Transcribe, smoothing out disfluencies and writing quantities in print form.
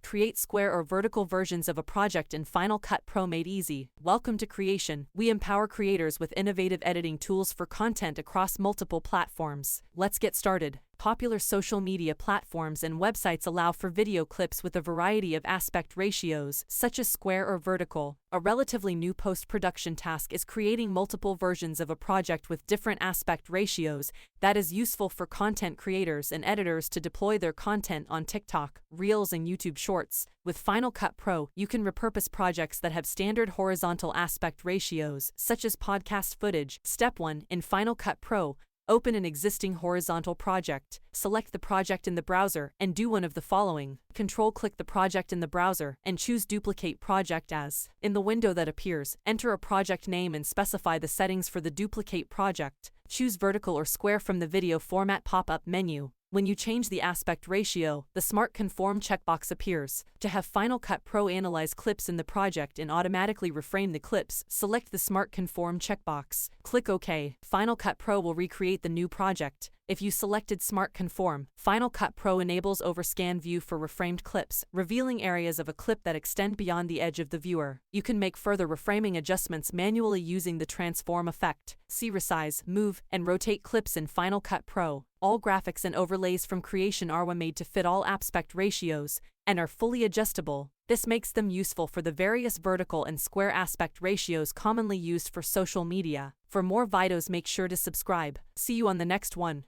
create square or vertical versions of a project in Final Cut Pro made easy. Welcome to Creation. We empower creators with innovative editing tools for content across multiple platforms. Let's get started. Popular social media platforms and websites allow for video clips with a variety of aspect ratios, such as square or vertical. A relatively new post-production task is creating multiple versions of a project with different aspect ratios that is useful for content creators and editors to deploy their content on TikTok, Reels, and YouTube Shorts. With Final Cut Pro, you can repurpose projects that have standard horizontal aspect ratios, such as podcast footage. Step 1. In Final Cut Pro, open an existing horizontal project. Select the project in the browser and do one of the following. Control-click the project in the browser and choose Duplicate Project As. In the window that appears, enter a project name and specify the settings for the duplicate project. Choose vertical or square from the video format pop-up menu. When you change the aspect ratio, the Smart Conform checkbox appears. To have Final Cut Pro analyze clips in the project and automatically reframe the clips, select the Smart Conform checkbox. Click OK. Final Cut Pro will recreate the new project. If you selected Smart Conform, Final Cut Pro enables Overscan View for reframed clips, revealing areas of a clip that extend beyond the edge of the viewer. You can make further reframing adjustments manually using the Transform effect. See resize, move, and rotate clips in Final Cut Pro. All graphics and overlays from Creation are made to fit all aspect ratios and are fully adjustable. This makes them useful for the various vertical and square aspect ratios commonly used for social media. For more videos, make sure to subscribe. See you on the next one.